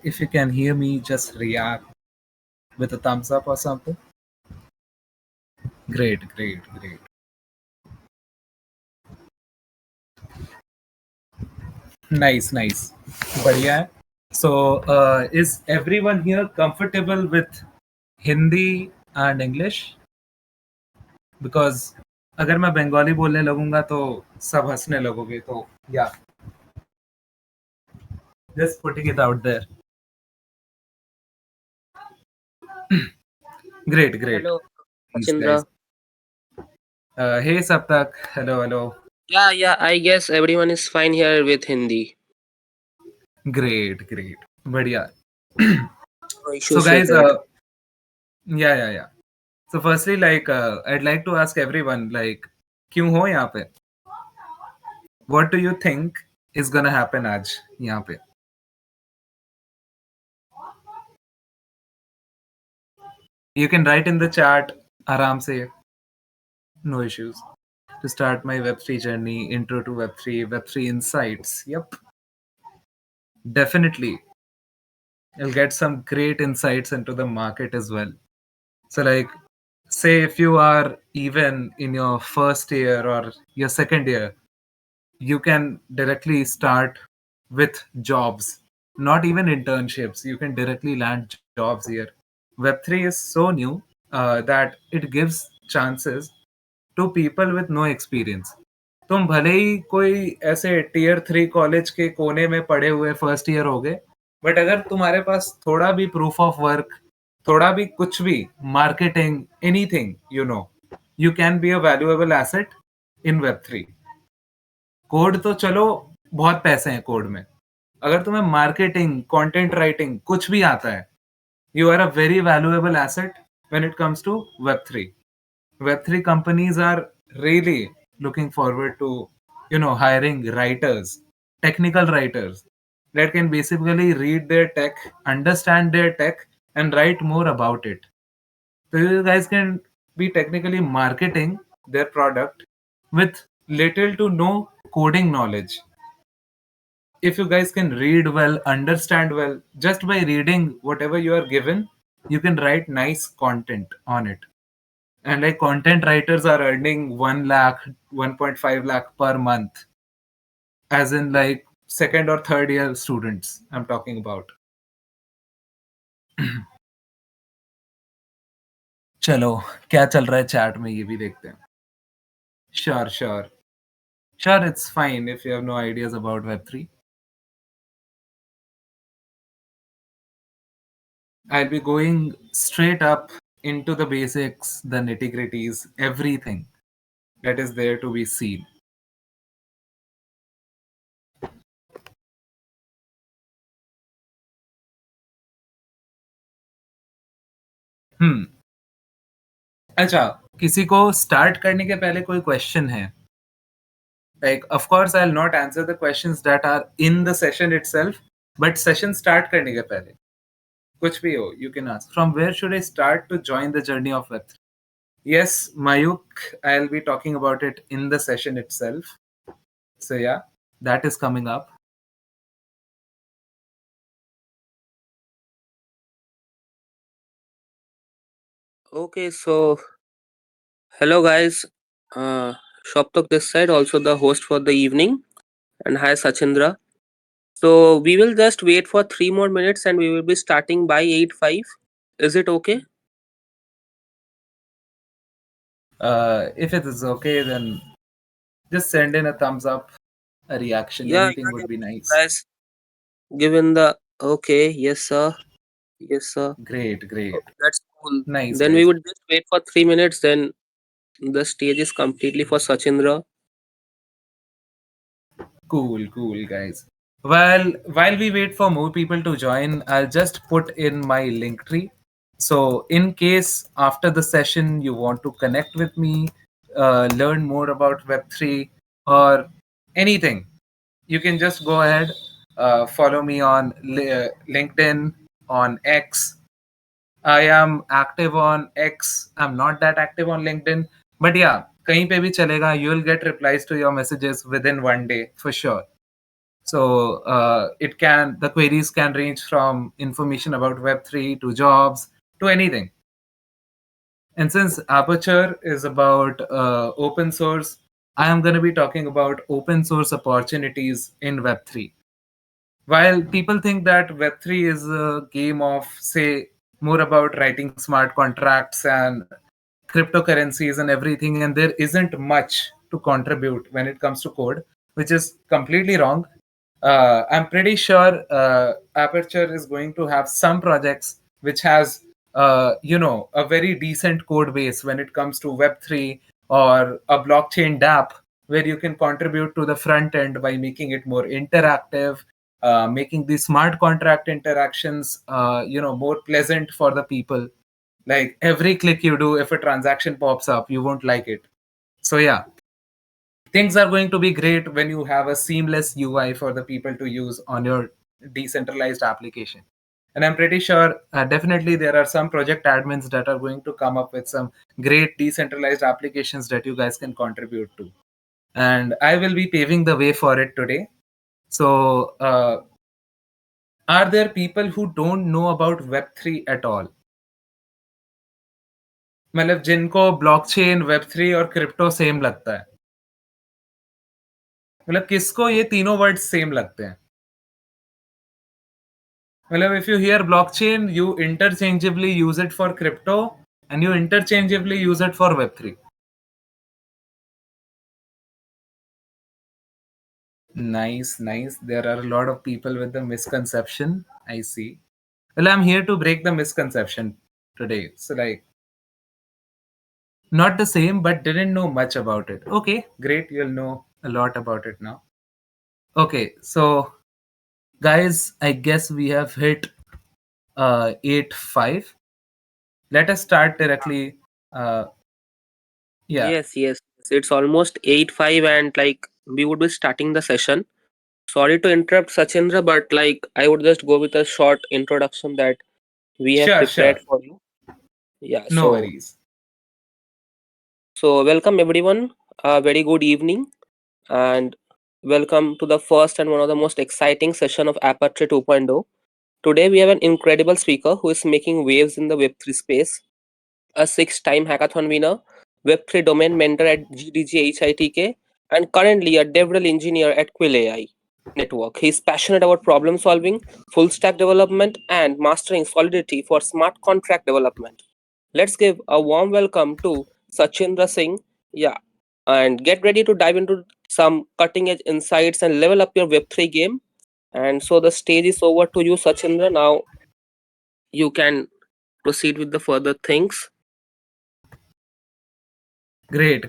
If you can hear me, just react with a thumbs up or something. Great. Nice. बढ़िया है. So, is everyone here comfortable with Hindi and English? Because अगर मैं बंगाली बोलने लगूंगा तो सब हंसने लगोगे, तो yeah, just putting it out there. Great. Hello, Thanks, Sachindra. guys. Hey Saptak, hello. Yeah, I guess everyone is fine here with Hindi. Great. बढ़िया. No So issues with guys, it. yeah. So firstly, like, I'd like to ask everyone, like, क्यों हो यहाँ पे? What do you think is gonna happen आज यहाँ पे? You can write in the chat आराम से, no issues. To start my Web3 journey, intro to Web3, Web3 insights. Yep, definitely. You'll get some great insights into the market as well. So, like, say if you are even in your first year or your second year, you can directly start with jobs, not even internships. You can directly land jobs here. Web3 is so new that it gives chances to people with no experience. तुम भले ही कोई ऐसे tier 3 college के कोने में पढ़े हुए first year हो गए, बट अगर तुम्हारे पास थोड़ा भी प्रूफ ऑफ वर्क, थोड़ा भी कुछ भी marketing, anything, you can be a valuable asset in Web3. Code तो चलो, बहुत पैसे हैं कोड में. अगर तुम्हें मार्केटिंग, कंटेंट राइटिंग कुछ भी आता है, you are a very valuable asset when it comes to Web3. Web3 companies are really looking forward to, hiring writers, technical writers that can basically read their tech, understand their tech, and write more about it. So you guys can be technically marketing their product with little to no coding knowledge. If you guys can read well, understand well, just by reading whatever you are given, you can write nice content on it. And like content writers are earning 1 lakh, 1.5 lakh per month, as in like second or third year students I'm talking about. चलो, क्या चल रहा है chat में ये भी देखते हैं. Sure, it's fine if you have no ideas about Web3. I'll be going straight up into the basics, the nitty-gritties, everything that is there to be seen. अच्छा, किसी को स्टार्ट करने के पहले कोई क्वेश्चन है? Like, of course, I'll not answer the questions that are in the session itself, but session start करने के पहले कुछ भी हो, you can ask. From where should I start to join the journey of Web3? Yes, Mayuk, I'll be talking about it in the session itself. So yeah, that is coming up. Okay, so hello guys. Shoptok this side, also the host for the evening. And hi Sachindra. So we will just wait for 3 more minutes and we will be starting by 8:05. Is it okay? If it is okay, then just send in a thumbs up, a reaction, anything would be nice. Guys, given the okay, yes sir. Great. Okay, that's cool. Nice, Then guys. we would just wait for 3 minutes. Then the stage is completely for Sachindra. Cool, guys. Well, while we wait for more people to join, I'll just put in my link tree. So, in case after the session you want to connect with me, learn more about Web3 or anything, you can just go ahead, follow me on LinkedIn, on X. I am active on X. I'm not that active on LinkedIn. But yeah, कहीं पे भी चलेगा, you will get replies to your messages within one day for sure. So the queries can range from information about Web3 to jobs to anything. And since Aperture is about open source, I am going to be talking about open source opportunities in Web3. While people think that Web3 is a game of, say, more about writing smart contracts and cryptocurrencies and everything, and there isn't much to contribute when it comes to code, which is completely wrong. I'm pretty sure Aperture is going to have some projects which has, a very decent code base when it comes to Web3 or a blockchain DApp, where you can contribute to the front end by making it more interactive, making the smart contract interactions, more pleasant for the people. Like every click you do, if a transaction pops up, you won't like it. So yeah, things are going to be great when you have a seamless UI for the people to use on your decentralized application. And I'm pretty sure, definitely, there are some project admins that are going to come up with some great decentralized applications that you guys can contribute to. And I will be paving the way for it today. So, are there people who don't know about Web3 at all? मतलब जिनको blockchain Web3 और crypto same लगता है, मतलब किसको ये तीनों words same लगते हैं? मतलब if you hear blockchain, you interchangeably use it for crypto and you interchangeably use it for web3. Nice. There are a lot of people with the misconception, I see. Well, I'm here to break the misconception today. So like, not the same, but didn't know much about it. Okay, great. You'll know a lot about it now. Okay, so guys, I guess we have hit 8-5. Let us start directly. Uh, yeah, Yes. It's almost 8:05, and like we would be starting the session. Sorry to interrupt, Sachindra, but like I would just go with a short introduction that we have sure. prepared for you. Yeah, No so worries. so welcome everyone. A very good evening, and welcome to the first and one of the most exciting session of Aperture 2.0. Today we have an incredible speaker who is making waves in the Web3 space, a six-time hackathon winner, Web3 domain mentor at GDG and currently a DevRel engineer at QuillAI Network. He's passionate about problem solving, full stack development, and mastering Solidity for smart contract development. Let's give a warm welcome to Sachindra Singh. Yeah, and get ready to dive into some cutting edge insights and level up your Web3 game. And so the stage is over to you, Sachindra. Now you can proceed with the further things. Great.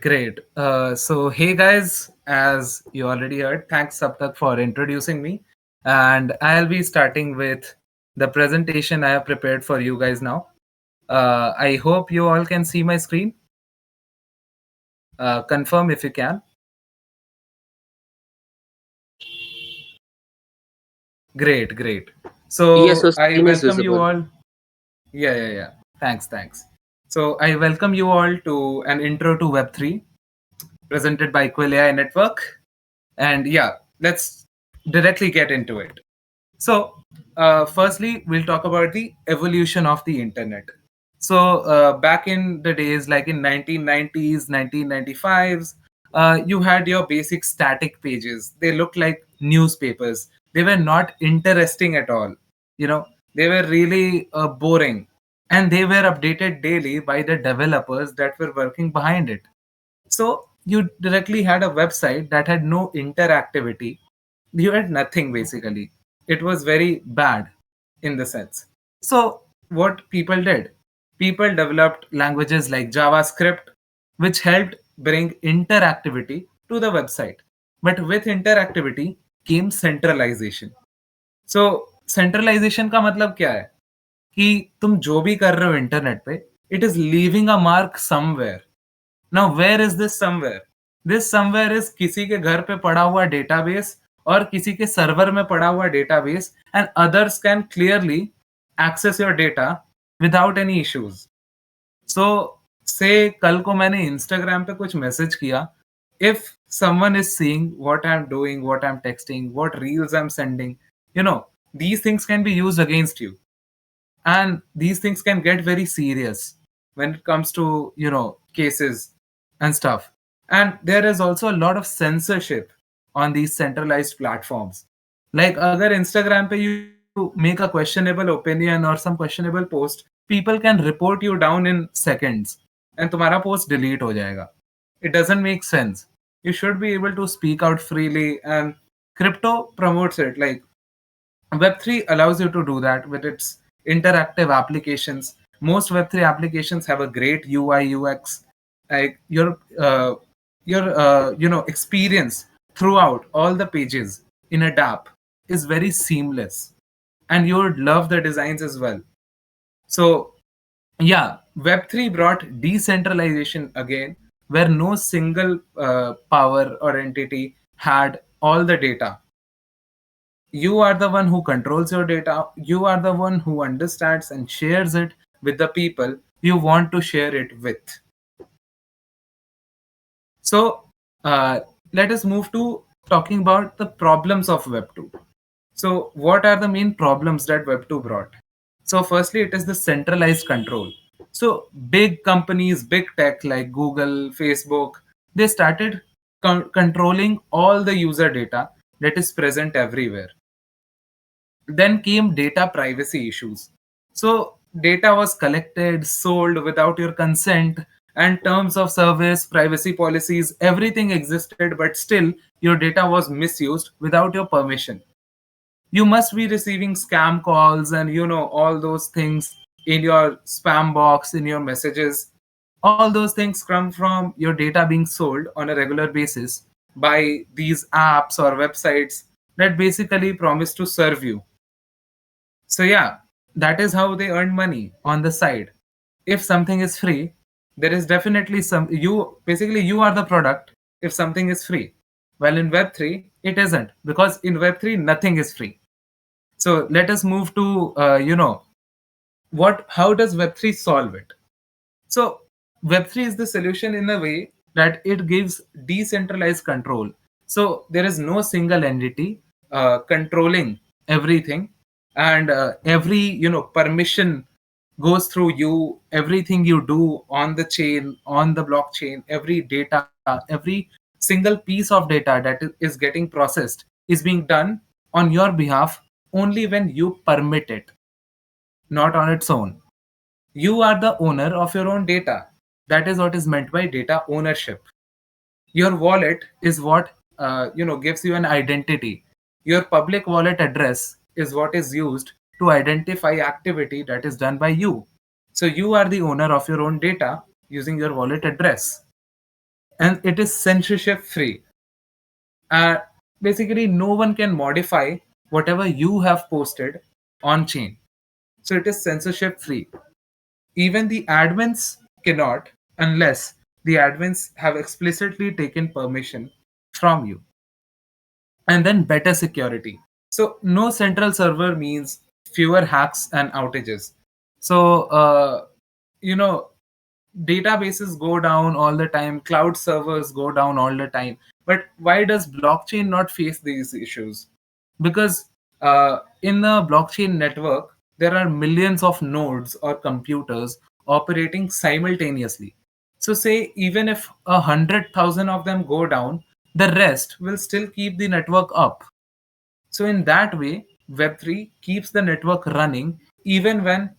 So, hey guys, as you already heard, thanks Saptak for introducing me. And I'll be starting with the presentation I have prepared for you guys now. I hope you all can see my screen. Confirm if you can. Great. Yes, your So, I screen is welcome you visible. all. Yeah. Thanks. So, I welcome you all to an intro to Web3 presented by QuillAI Network. And yeah, let's directly get into it. So, firstly, we'll talk about the evolution of the internet. So, back in the days, like in 1990s, 1995s, you had your basic static pages. They looked like newspapers. They were not interesting at all. You know, they were really boring, and they were updated daily by the developers that were working behind it. So you directly had a website that had no interactivity. You had nothing basically. It was very bad in the sense. So what people did? People developed languages like JavaScript, which helped bring interactivity to the website. But with interactivity came centralization. So centralization का मतलब क्या है कि तुम जो भी कर रहे हो इंटरनेट पे it is leaving a mark somewhere now where is this somewhere is किसी के घर पे पड़ा हुआ डेटाबेस और किसी के सर्वर में पड़ा हुआ database and others can clearly access your data without any issues so say कल को मैंने इंस्टाग्राम पे कुछ मैसेज किया if someone is seeing what I'm doing, what I'm texting, what reels I'm sending, these things can be used against you. And these things can get very serious when it comes to, cases and stuff. And there is also a lot of censorship on these centralized platforms. Like, agar Instagram pe you make a questionable opinion or some questionable post, people can report you down in seconds and तुम्हारा post delete हो जाएगा. It doesn't make sense. You should be able to speak out freely, and crypto promotes it. Like, Web3 allows you to do that with its interactive applications. Most Web3 applications have a great UI UX. Like, your experience throughout all the pages in a dApp is very seamless, and you would love the designs as well. So yeah, Web3 brought decentralization again, where no single power or entity had all the data. You are the one who controls your data. You are the one who understands and shares it with the people you want to share it with. So let us move to talking about the problems of Web 2. So, what are the main problems that Web 2 brought? So, firstly, it is the centralized control. So, big companies, big tech like Google, Facebook, they started controlling all the user data that is present everywhere. Then came data privacy issues. So, data was collected, sold without your consent, and terms of service, privacy policies, everything existed, but still your data was misused without your permission. You must be receiving scam calls and all those things in your spam box, in your messages. All those things come from your data being sold on a regular basis by these apps or websites that basically promise to serve you. So yeah, that is how they earn money on the side. If something is free, there is definitely some you basically you are the product if something is free. Well, in Web3 it isn't, because in Web3 nothing is free. So let us move to what how does Web3 solve it? So Web3 is the solution in a way that it gives decentralized control. So there is no single entity controlling everything, and every permission goes through you. Everything you do on the chain, on the blockchain, every data, every single piece of data that is getting processed is being done on your behalf only when you permit it, not on its own. You are the owner of your own data. That is what is meant by data ownership. Your wallet is what gives you an identity. Your public wallet address is what is used to identify activity that is done by you. So you are the owner of your own data using your wallet address, and it is censorship free. uh, Basically no one can modify whatever you have posted on chain. So it is censorship free. Even the admins cannot, unless the admins have explicitly taken permission from you. And then better security. So no central server means fewer hacks and outages. So you know databases go down all the time, cloud servers go down all the time. But why does blockchain not face these issues? Because in the blockchain network there are millions of nodes or computers operating simultaneously. So say even if 100,000 of them go down, the rest will still keep the network up. So in that way, Web3 keeps the network running even when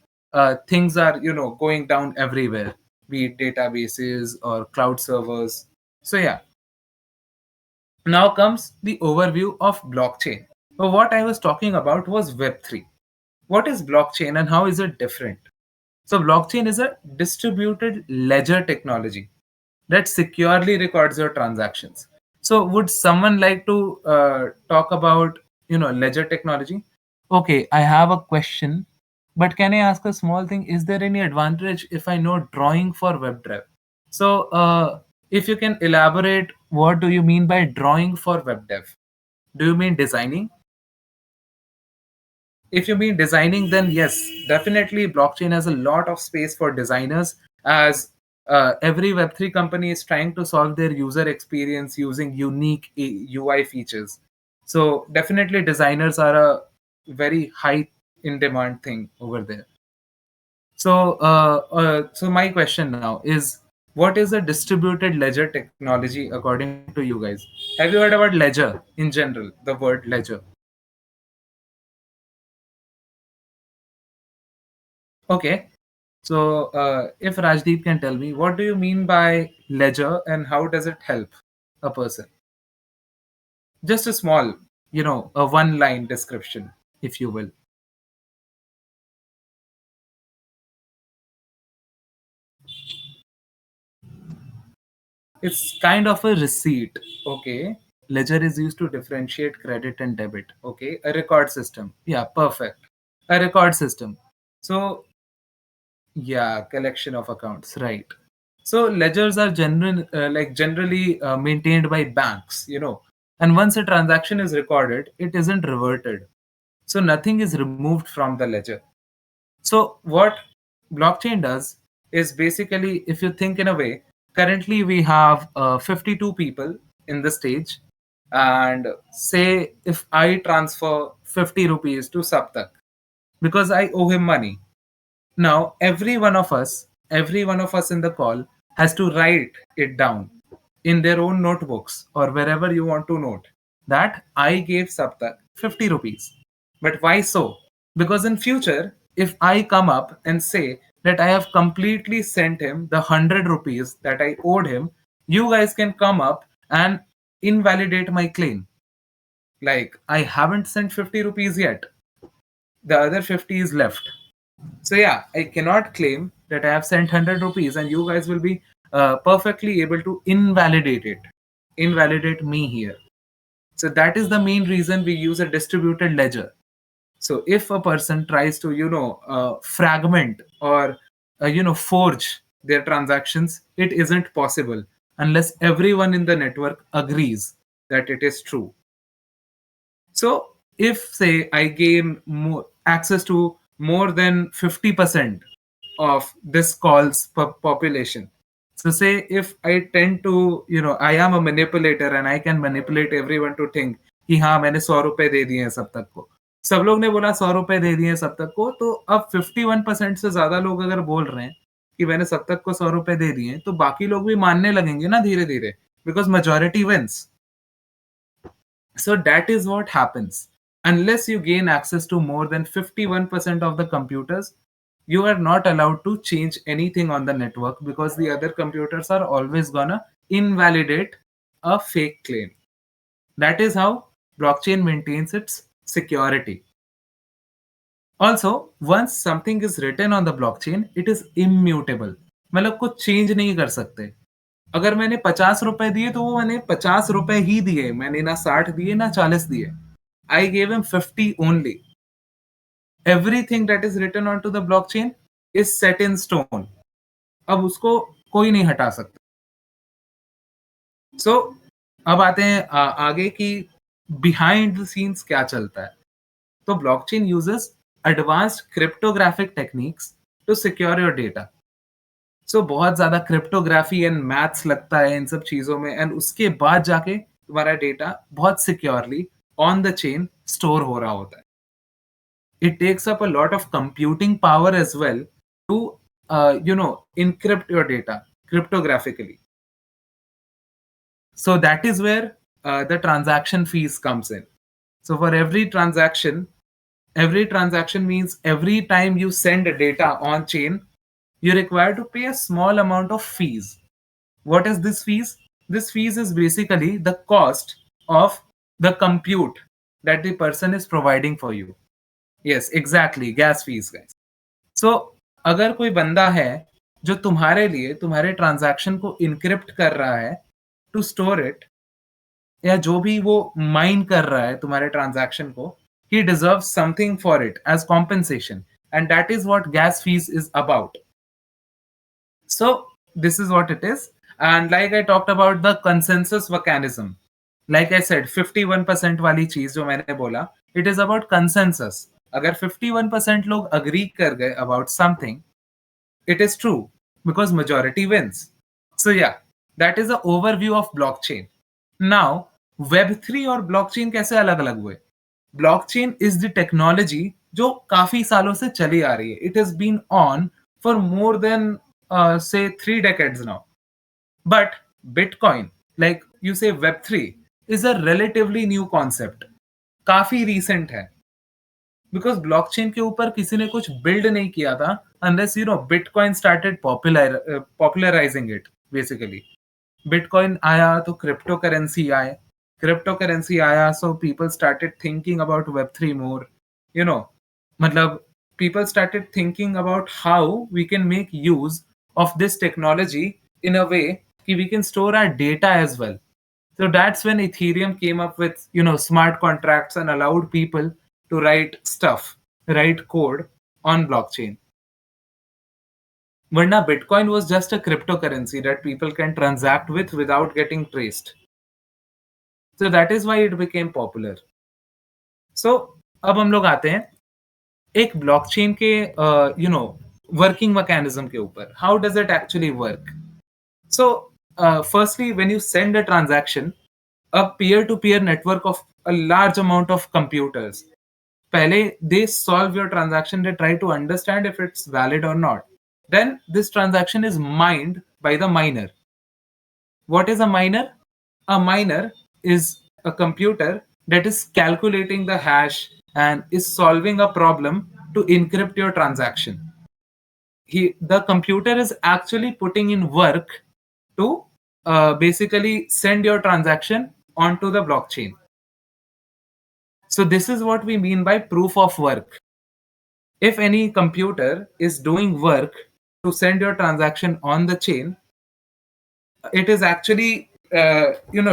things are going down everywhere, be it databases or cloud servers. So yeah, now comes the overview of blockchain. So what I was talking about was Web3. What is blockchain and how is it different? So blockchain is a distributed ledger technology that securely records your transactions. So would someone like to talk about ledger technology? Okay, I have a question, but can I ask a small thing? Is there any advantage if I know drawing for WebDrive? So if you can elaborate, what do you mean by drawing for WebDev? Do you mean designing? If you mean designing, then yes, definitely blockchain has a lot of space for designers, as every Web3 company is trying to solve their user experience using unique UI features. So definitely designers are a very high in demand thing over there. So my question now is, what is a distributed ledger technology according to you guys? Have you heard about ledger in general, the word ledger? Okay. So if Rajdeep can tell me, what do you mean by ledger and how does it help a person? Just a small, a one line description, if you will. It's kind of a receipt. Okay. Ledger is used to differentiate credit and debit. Okay. A record system. Yeah, perfect. A record system. So, yeah, collection of accounts. Right. So ledgers are generally maintained by banks, and once a transaction is recorded, it isn't reverted. So nothing is removed from the ledger. So what blockchain does is basically, if you think in a way, currently we have 52 people in the stage, and say if I transfer 50 rupees to Saptak because I owe him money. Now every one of us in the call has to write it down in their own notebooks or wherever you want to note that I gave Saptak 50 rupees. But why so? Because in future, if I come up and say that I have completely sent him the 100 rupees that I owed him, you guys can come up and invalidate my claim. Like, I haven't sent 50 rupees yet. The other 50 is left. So yeah, I cannot claim that I have sent 100 rupees and you guys will be perfectly able to invalidate me here. So that is the main reason we use a distributed ledger. So if a person tries to, fragment or, forge their transactions, it isn't possible unless everyone in the network agrees that it is true. So if say I gain more access to more than 50% of this call's population. So say if I tend to, I am a manipulator and I can manipulate everyone to think कि हाँ मैंने 100 रुपए दे दिए हैं सब तक को, सब लोग ने बोला 100 रुपए दे दिए हैं सब तक को, तो अब 51% से ज्यादा लोग अगर बोल रहे हैं कि मैंने सब तक को 100 रुपए दे दिए तो बाकी लोग भी मानने लगेंगे ना धीरे धीरे, because majority wins. So that is what happens. Unless you gain access to more than 51% of the computers, you are not allowed to change anything on the network because the other computers are always gonna invalidate a fake claim. That is how blockchain maintains its security. Also, once something is written on the blockchain, it is immutable. मतलब कुछ change नहीं कर सकते. अगर मैंने 50 रुपए दिए तो वो मैंने 50 रुपए ही दिए, मैंने ना 60 दिए ना 40 दिए. I gave him 50 only. Everything that is written onto the blockchain is set in stone. अब उसको कोई नहीं हटा सकता. So अब आते हैं आगे की behind the scenes क्या चलता है. तो blockchain uses advanced cryptographic techniques to secure your data. सो बहुत ज्यादा क्रिप्टोग्राफी एंड मैथ्स लगता है इन सब चीजों में, एंड उसके बाद जाके तुम्हारा डेटा बहुत securely on the chain store हो रहा होता है. It takes up a lot of computing power as well to encrypt your data cryptographically. So that is where the transaction fees comes in. So for every transaction means every time you send data on chain, you're required to pay a small amount of fees. What is this fees? This fees is basically the cost of the compute that the person is providing for you. Yes, exactly, gas fees, guys. So अगर कोई बंदा है जो तुम्हारे लिए तुम्हारे transaction को encrypt कर रहा है टू स्टोर इट, या जो भी वो माइन कर रहा है तुम्हारे ट्रांजैक्शन को, he deserves something for it as compensation, and that is what gas fees is about. So this is what it is. And like I talked about the consensus mechanism, like I said 51% वाली चीज जो मैंने बोला, it is about consensus. अगर 51% लोग agree कर गए about something, it is true. because majority wins. So yeah, that is the overview of blockchain. Now, Web3 और blockchain कैसे अलग अलग हुए? Blockchain is the technology जो काफी सालों से चली आ रही है. It has been on for more than say 3 decades now. But Bitcoin, like you say Web3, is a relatively new concept. काफी recent है. बिकॉज ब्लॉकचेन के ऊपर किसी ने कुछ बिल्ड नहीं किया था unless bitcoin started popularising it basically. Bitcoin आया तो क्रिप्टो करेंसी आया so people started thinking about web 3 more. You know मतलब people started thinking about how we can make use of this technology in a way that we can store our data as well. So that's when Ethereum came up with, smart contracts and allowed people to write stuff, write code on blockchain. Varna Bitcoin was just a cryptocurrency that people can transact with without getting traced. So that is why it became popular. So अब हम लोग आते हैं एक blockchain के working mechanism के ऊपर. How does it actually work? So, firstly, when you send a transaction, a peer-to-peer network of a large amount of computers, pehle they solve your transaction, they try to understand if it's valid or not. Then this transaction is mined by the miner. What is a miner? A miner is a computer that is calculating the hash and is solving a problem to encrypt your transaction. The computer is actually putting in work to basically send your transaction onto the blockchain. So this is what we mean by proof of work. If any computer is doing work to send your transaction on the chain, it is actually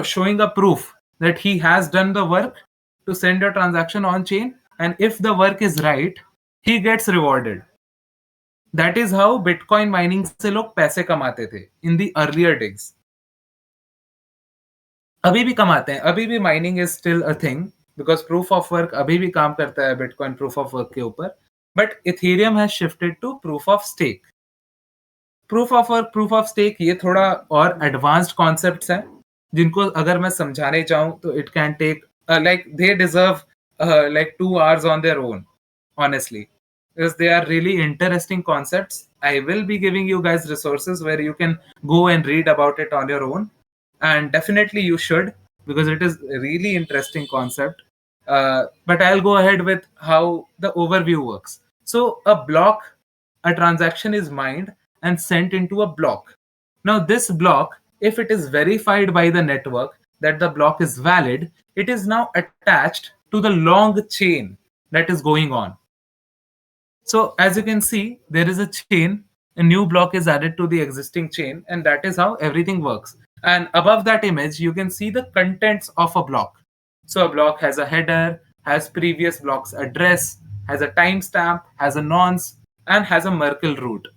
showing a proof that he has done the work to send your transaction on chain, and if the work is right, he gets rewarded. That is how Bitcoin mining से लोग पैसे कमाते थे in the earlier days. अभी भी कमाते हैं, अभी भी mining is still a thing because proof of work अभी भी काम करता है बिटकॉइन प्रूफ ऑफ वर्क के ऊपर. But Ethereum has shifted to proof of stake. Proof of work, proof of stake, ये थोड़ा और एडवांस्ड कॉन्सेप्ट्स हैं जिनको अगर मैं समझाने चाहूँ तो it can take like they deserve like 2 hours on their own, honestly, because they are really interesting concepts. I will be giving you guys resources where you can go and read about it on your own, and definitely you should, because it is a really interesting concept. But I'll go ahead with how the overview works. So a transaction is mined and sent into a block. Now this block, if it is verified by the network that the block is valid, it is now attached to the long chain that is going on. So as you can see, there is a chain, a new block is added to the existing chain, and that is how everything works. And above that image, you can see the contents of a block. So a block has a header, has previous block's address, has a timestamp, has a nonce, and has a Merkle root.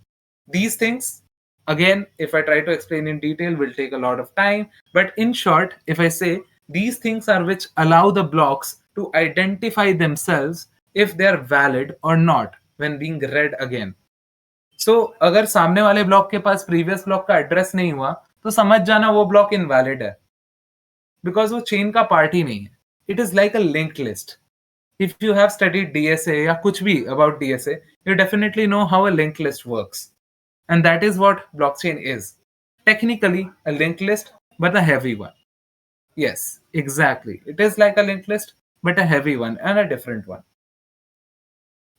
These things, again, if I try to explain in detail, will take a lot of time. But in short, if I say these things are which allow the blocks to identify themselves if they are valid or not when being read again. So अगर सामने वाले block के पास previous block का address नहीं हुआ तो समझ जाना वो ब्लॉक इनवैलिड है, बिकॉज वो चेन का पार्ट ही नहीं है. It is like a linked list. If you have studied DSA या कुछ भी about DSA, you definitely know how a linked list works. And that is what blockchain is. Technically a linked list, but a heavy one. Yes, exactly. It is like a linked list, but a heavy one and a different one.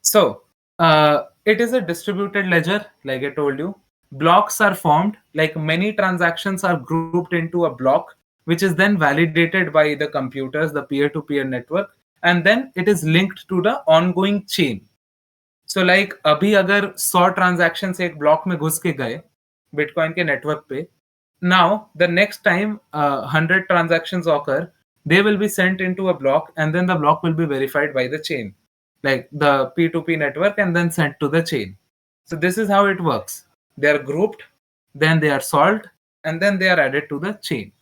So, it is a distributed ledger, like I told you. Blocks are formed, like many transactions are grouped into a block, which is then validated by the computers, the peer-to-peer network, and then it is linked to the ongoing chain. So like अभी अगर 100 transactions एक block में घुस के गए bitcoin के network पे, now the next time 100 transactions occur, they will be sent into a block, and then the block will be verified by the chain, like the P2P network, and then sent to the chain. So this is how it works. They are grouped, then they are solved, and then they are added to the chain.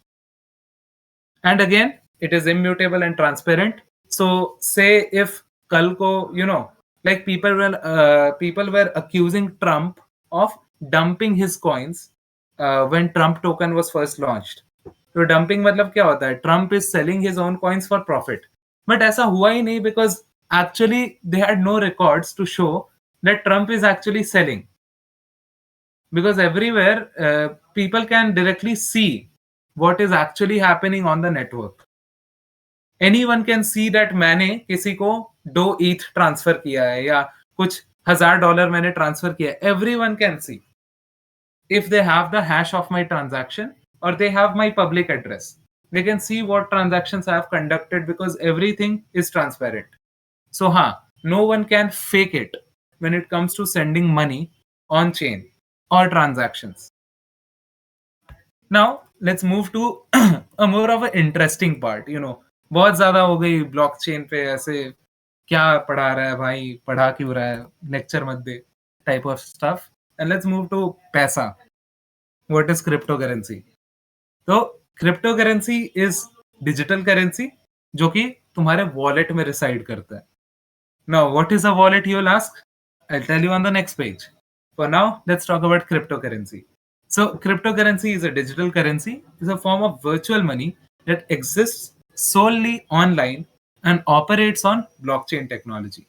And again, it is immutable and transparent. So say if kal ko, like people were accusing Trump of dumping his coins when Trump token was first launched. तो dumping मतलब क्या होता है? Trump is selling his own coins for profit. But ऐसा हुआ ही नहीं because actually they had no records to show that Trump is actually selling, because everywhere people can directly see what is actually happening on the network. Anyone can see that मैंने किसी को 2 ETH transfer किया है या कुछ $1,000 मैंने transfer किया है. Everyone can see if they have the hash of my transaction or they have my public address. They can see what transactions I have conducted because everything is transparent. So, no one can fake it when it comes to sending money on chain or transactions. Now, let's move to a more of an interesting part. बहुत ज़्यादा हो गई blockchain पे ऐसे क्या पढ़ा रहा है भाई, पढ़ा क्यों रहा है, लेक्चर मत दे type of stuff. And let's move to पैसा. What is cryptocurrency? तो cryptocurrency is digital currency जो कि तुम्हारे वॉलेट में रिसाइड करता है. Now, what is a wallet, you'll ask? I'll tell you on the next page. For now, let's talk about cryptocurrency. So, cryptocurrency is a digital currency, is a form of virtual money that exists solely online and operates on blockchain technology.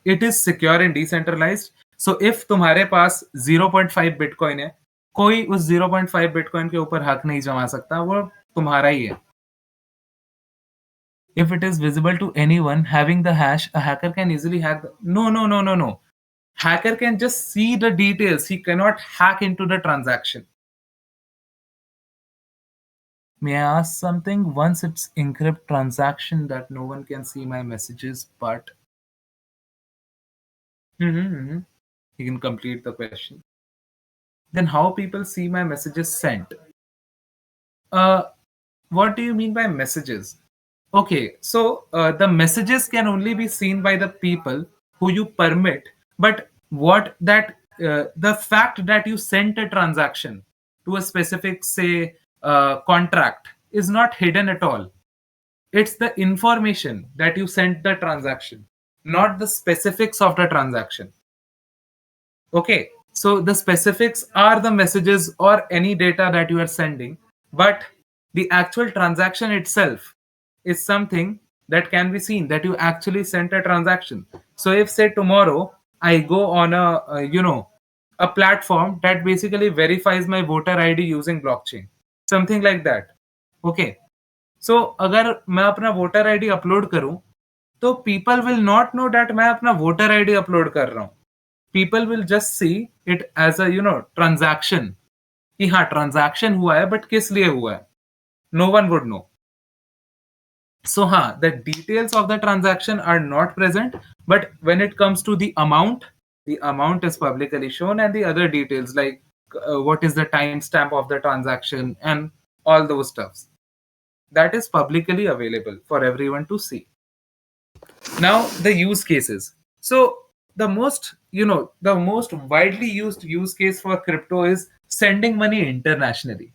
It is secure and decentralized. So, if तुम्हारे पास 0.5 bitcoin है, कोई उस 0.5 bitcoin के ऊपर हक नहीं जमा सकता, वो तुम्हारा ही है. If it is visible to anyone having the hash, a hacker can easily hack. No, no, no, no, no. Hacker can just see the details. He cannot hack into the transaction. May I ask something? Once it's encrypt transaction that no one can see my messages, but you can complete the question. Then how people see my messages sent? Uh, what do you mean by messages? Okay, so the messages can only be seen by the people who you permit, but the fact that you sent a transaction to a specific, say, contract is not hidden at all. It's the information that you sent the transaction, not the specifics of the transaction. Okay, so the specifics are the messages or any data that you are sending, but the actual transaction itself is something that can be seen, that you actually sent a transaction. So if, say, tomorrow I go on a platform that basically verifies my voter ID using blockchain, something like that. Okay, so अगर मैं अपना voter ID upload करूं तो people will not know that मैं अपना voter ID upload कर रहा हूं. People will just see it as a transaction, कि हाँ transaction हुआ है, but किस लिए हुआ है, no one would know. So the details of the transaction are not present, but when it comes to the amount is publicly shown, and the other details like what is the timestamp of the transaction and all those stuffs, that is publicly available for everyone to see. Now the use cases. So the most widely used use case for crypto is sending money internationally.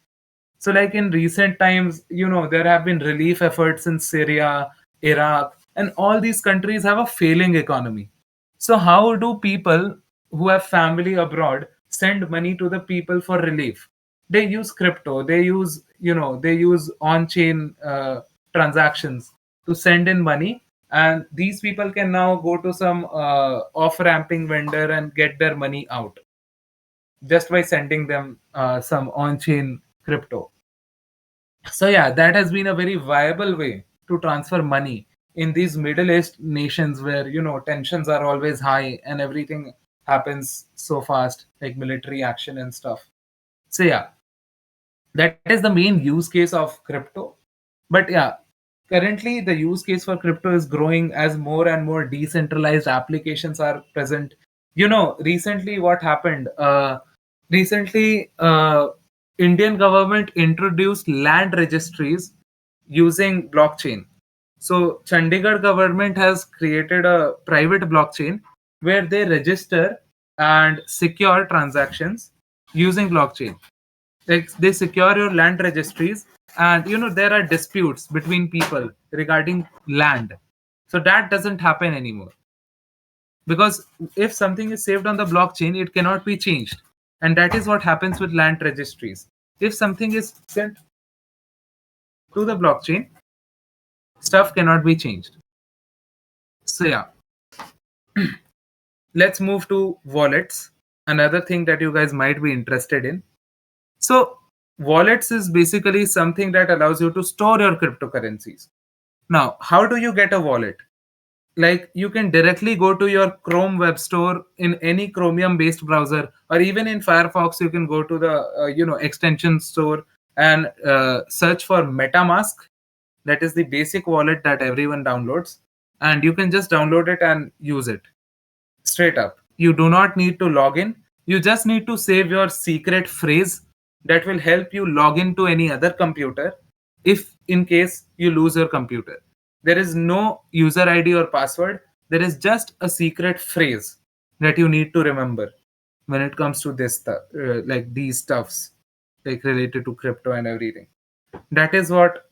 So, like in recent times, there have been relief efforts in Syria, Iraq, and all these countries have a failing economy. So, how do people who have family abroad send money to the people for relief? They use crypto. They use on-chain transactions to send in money, and these people can now go to some off-ramping vendor and get their money out just by sending them some on-chain crypto. So yeah, that has been a very viable way to transfer money in these Middle East nations where tensions are always high and everything happens so fast, like military action and stuff. So yeah, that is the main use case of crypto. But yeah, currently the use case for crypto is growing as more and more decentralized applications are present. Recently what happened? Recently, Indian government introduced land registries using blockchain. So Chandigarh government has created a private blockchain where they register and secure transactions using blockchain. Like they secure your land registries, and there are disputes between people regarding land. So that doesn't happen anymore. because if something is saved on the blockchain, it cannot be changed. And that is what happens with land registries. If something is sent to the blockchain, stuff cannot be changed. So yeah, let's move to wallets. Another thing that you guys might be interested in. So wallets is basically something that allows you to store your cryptocurrencies. Now, how do you get a wallet? Like, you can directly go to your Chrome web store in any Chromium based browser, or even in Firefox you can go to the extension store and search for MetaMask. That is the basic wallet that everyone downloads, and you can just download it and use it straight up. You do not need to log in. You just need to save your secret phrase that will help you log into any other computer if in case you lose your computer. There is no user ID or password. There is just a secret phrase that you need to remember when it comes to this stuff, like these stuffs, like related to crypto and everything. That is what,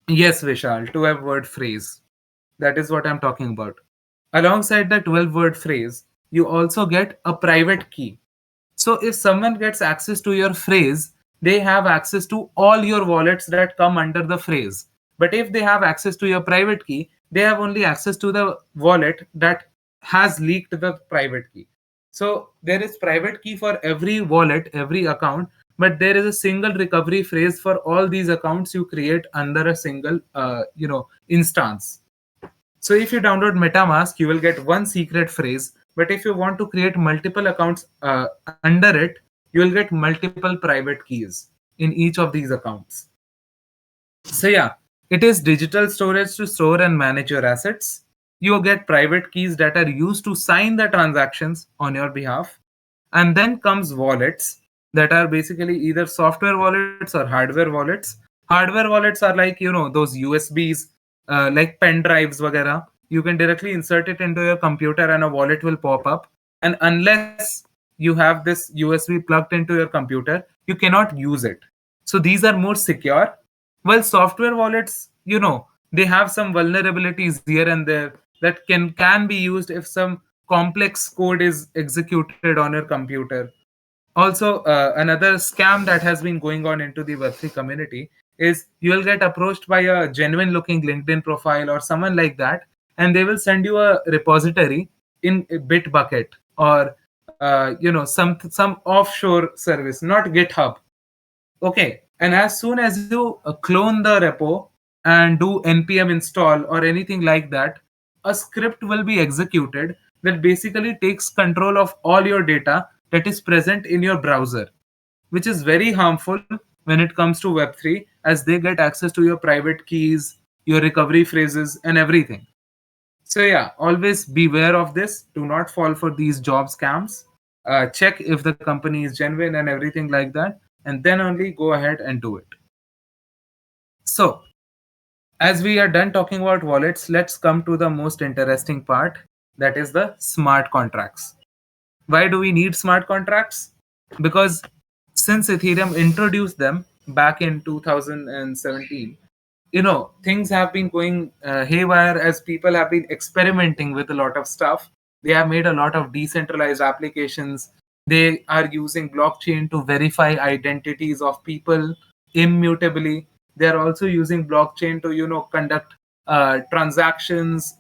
yes, Vishal, 12 word phrase. That is what I'm talking about. Alongside the 12-word phrase, you also get a private key. So if someone gets access to your phrase, they have access to all your wallets that come under the phrase. But if they have access to your private key, they have only access to the wallet that has leaked the private key. So there is private key for every wallet, every account, but there is a single recovery phrase for all these accounts you create under a single instance. So if you download MetaMask, you will get one secret phrase. But if you want to create multiple accounts under it, you will get multiple private keys in each of these accounts. So yeah, it is digital storage to store and manage your assets. You get private keys that are used to sign the transactions on your behalf. And then comes wallets that are basically either software wallets or hardware wallets. Hardware wallets are like, those USBs, like pen drives, vagara. You can directly insert it into your computer and a wallet will pop up. And unless you have this USB plugged into your computer, you cannot use it. So these are more secure. Well, software wallets, they have some vulnerabilities here and there that can be used if some complex code is executed on your computer. Also, another scam that has been going on into the Web3 community is you will get approached by a genuine looking LinkedIn profile or someone like that, and they will send you a repository in Bitbucket or some offshore service, not GitHub. Okay, and as soon as you clone the repo and do npm install or anything like that, a script will be executed that basically takes control of all your data that is present in your browser, which is very harmful when it comes to Web3, as they get access to your private keys, your recovery phrases, and everything. So yeah, always beware of this. Do not fall for these job scams. Check if the company is genuine and everything like that, and then only go ahead and do it. So, as we are done talking about wallets, let's come to the most interesting part, that is the smart contracts. Why do we need smart contracts? Because since Ethereum introduced them back in 2017, things have been going haywire as people have been experimenting with a lot of stuff. They have made a lot of decentralized applications. They are using blockchain to verify identities of people immutably. They are also using blockchain to conduct transactions,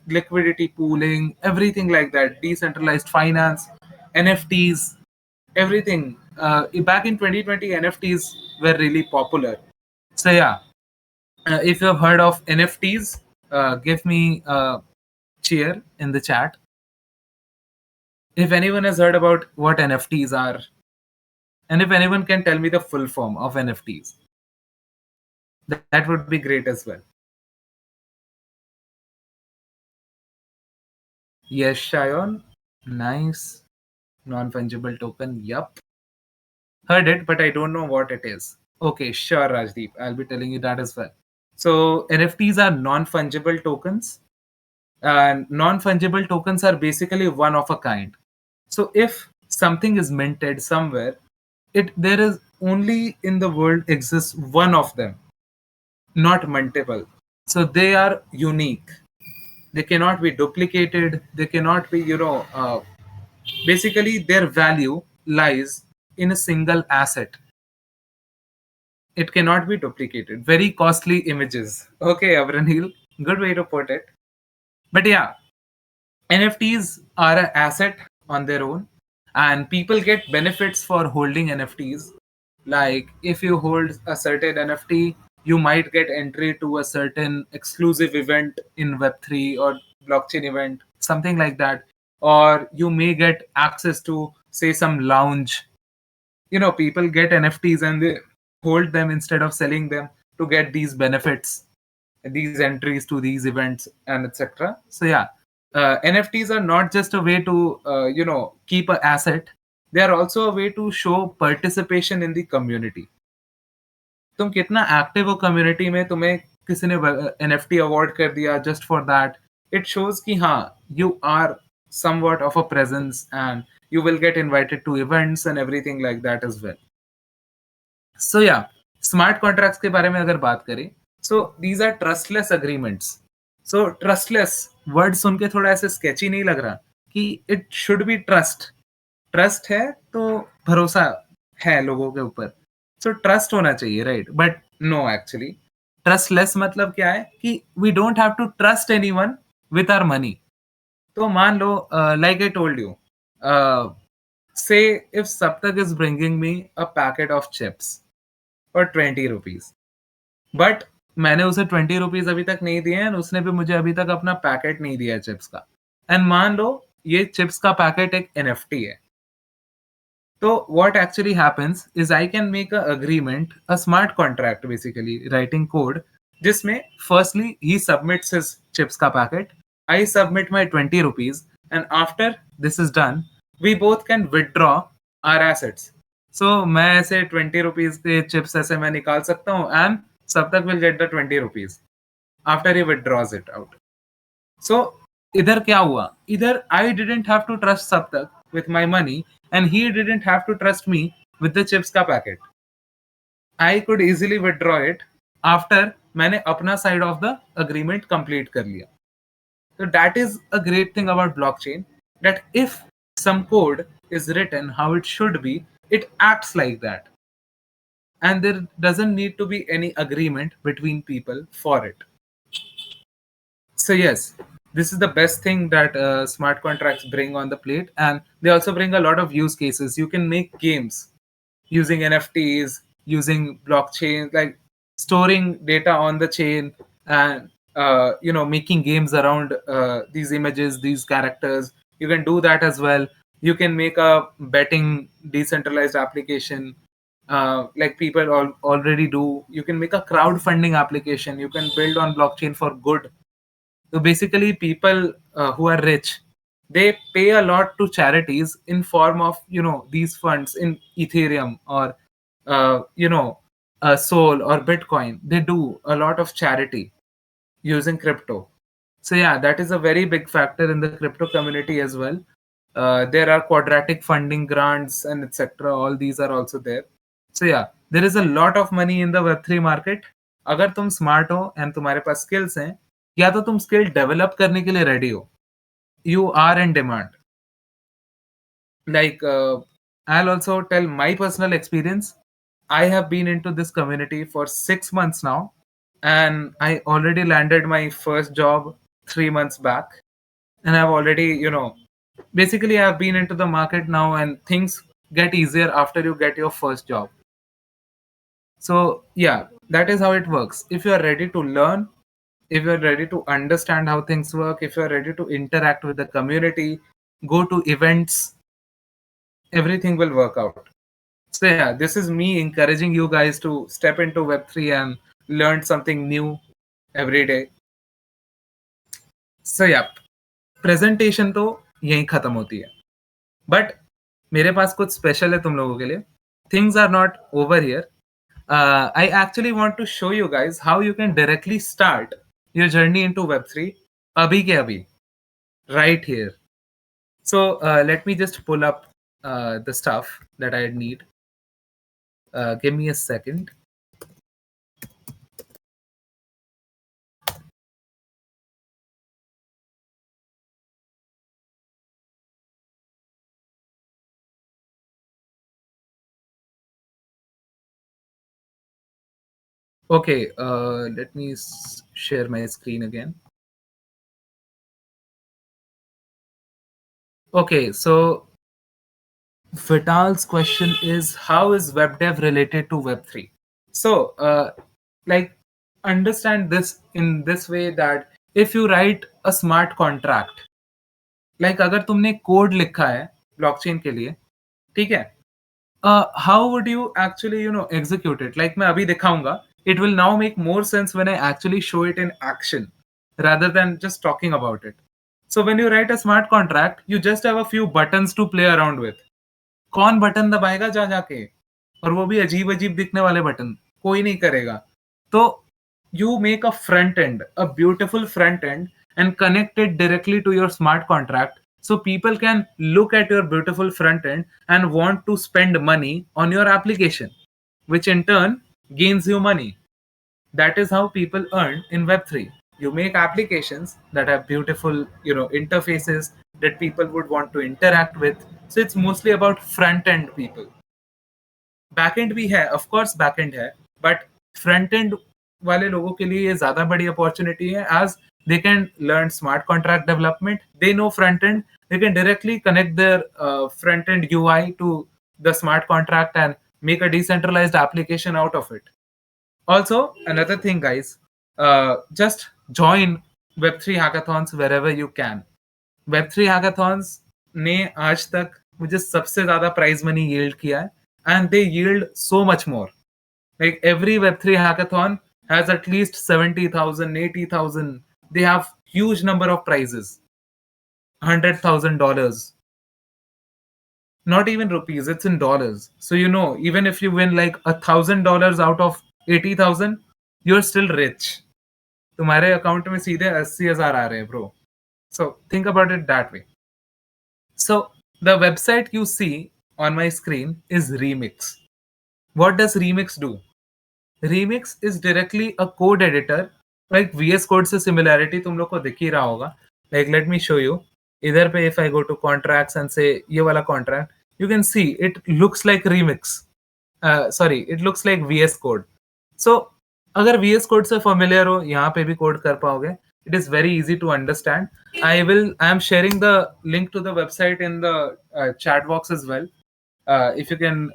liquidity pooling, everything like that, decentralized finance, NFTs, everything. Back in 2020, NFTs were really popular. So yeah, if you have heard of NFTs, give me a cheer in the chat. If anyone has heard about what NFTs are, and if anyone can tell me the full form of NFTs, that would be great as well. Yes, Shayon. Nice. Non fungible token. Yup. Heard it, but I don't know what it is. Okay, sure, Rajdeep. I'll be telling you that as well. So, NFTs are non fungible tokens. And non fungible tokens are basically one of a kind. So, if something is minted somewhere, there is only in the world exists one of them, not multiple. So, they are unique. They cannot be duplicated. They cannot be, basically their value lies in a single asset. It cannot be duplicated. Very costly images. Okay, Avranil, good way to put it. But yeah, NFTs are an asset on their own, and people get benefits for holding NFTs. Like if you hold a certain NFT, you might get entry to a certain exclusive event in Web3 or blockchain event, something like that. Or you may get access to, say, some lounge. People get NFTs and they hold them instead of selling them to get these benefits, these entries to these events, and etc. So yeah, NFTs are not just a way to keep an asset. They are also a way to show participation in the community. तुम कितना active हो community में, तुम्हें किसी ने NFT award कर दिया just for that, it shows कि हाँ, you are somewhat of a presence, and you will get invited to events and everything like that as well. So yeah, smart contracts के बारे में अगर बात करें, so these are trustless agreements. So trustless word सुन के थोड़ा ऐसे स्केची नहीं लग रहा कि it should be trust. Trust है तो भरोसा है लोगों के ऊपर, सो ट्रस्ट होना चाहिए, right? But no, actually trustless मतलब क्या है कि we don't have to trust anyone with our money. तो मान लो, like I told you, say if Saptak is bringing me a packet of chips for 20 rupees, but मैंने उसे 20 rupees अभी तक नहीं दिए हैं, उसने भी मुझे अभी तक अपना पैकेट नहीं दिया है चिप्स का. एंड मान लो ये चिप्स का पैकेट एक एनएफटी है. तो what actually happens is I can make a agreement, a smart contract, basically writing code, जिसमें firstly he submits his chips का packet, I submit my 20 rupees, and after this is done, we both can withdraw our assets. So मैं ऐसे 20 rupees के chips ऐसे मैं निकाल सकता हूँ, and Saptak will get the 20 rupees after he withdraws it out. So इधर क्या हुआ? इधर I didn't have to trust Saptak with my money, and he didn't have to trust me with the chips का packet. I could easily withdraw it after मैंने अपना side of the agreement complete कर लिया. So that is a great thing about blockchain, that if some code is written how it should be, it acts like that. And there doesn't need to be any agreement between people for it. So yes, this is the best thing that smart contracts bring on the plate, and they also bring a lot of use cases. You can make games using NFTs, using blockchain, like storing data on the chain, and making games around these images, these characters. You can do that as well. You can make a betting decentralized application, like people already do. You can make a crowdfunding application. You can build on blockchain for good. So basically, people who are rich, they pay a lot to charities in form of these funds in Ethereum or Sol or Bitcoin. They do a lot of charity using crypto. So yeah, that is a very big factor in the crypto community as well. There are quadratic funding grants and etc. All these are also there. So yeah, there is a lot of money in the Web3 market. अगर तुम smart हो and तुम्हारे पास skills हैं, या तो तुम skill develop करने के लिए रेडी हो, you are in demand. Like, I'll also tell my personal experience. I have been into this community for 6 months now, and I already landed my first job 3 months back. And I've already, basically I've been into the market now, and things get easier after you get your first job. So yeah, that is how it works. If you are ready to learn, if you are ready to understand how things work, if you are ready to interact with the community, go to events, everything will work out. So yeah, this is me encouraging you guys to step into Web3 and learn something new every day. So yeah, presentation तो यहीं खत्म होती है, but मेरे पास कुछ special है तुम लोगों के लिए. Things are not over here. I actually want to show you guys how you can directly start your journey into Web3 abhi ke abhi, right here. So let me just pull up the stuff that I need. Give me a second. Okay, let me share my screen again. Okay, so Vital's question is, how is web dev related to Web3? So, like, understand this in this way that if you write a smart contract, like अगर तुमने code लिखा है blockchain के लिए, ठीक है, how would you actually execute it? Like मैं अभी दिखाऊंगा. It will now make more sense when I actually show it in action rather than just talking about it. So when you write a smart contract, you just have a few buttons to play around with. कौन button दबाएगा जा जाके, और वो भी अजीब अजीब दिखने वाले बटन, कोई नहीं करेगा. तो you make a front end, a beautiful front end, and connect it directly to your smart contract, so people can look at your beautiful front end and want to spend money on your application, which in turn gains you money. That is how people earn in Web3. You make applications that have beautiful interfaces that people would want to interact with. So it's mostly about front end people. Backend भी है, of course backend है, but front end वाले लोगों के लिए ये ज्यादा बड़ी अपॉर्चुनिटी है, as they can learn smart contract development, they know front end, they can directly connect their front end UI to the smart contract and make a decentralized application out of it. Also, another thing, guys, just join Web3 hackathons wherever you can. Web3 hackathons ने आज तक मुझे सबसे ज्यादा prize money yield किया है, and they yield so much more. Like every Web3 hackathon has at least 70,000, 80,000. They have huge number of prizes, $100,000. Not even rupees, it's in dollars. So even if you win like $1,000 out of 80,000, you're still rich. तुम्हारे account में सीधे 80,000 आ रहे हैं, bro. So think about it that way. So the website you see on my screen is Remix. What does Remix do? Remix is directly a code editor. Like VS Code से similarity तुम लोग को दिख ही रहा होगा. Like let me show you. इधर पे if I go to contracts and say ये वाला contract, you can see it looks like Remix. Sorry, it looks like VS Code. So अगर VS Code से familiar हो, यहाँ पे भी code कर पाओगे. It is very easy to understand. I am sharing the link to the website in the chat box as well. If you can,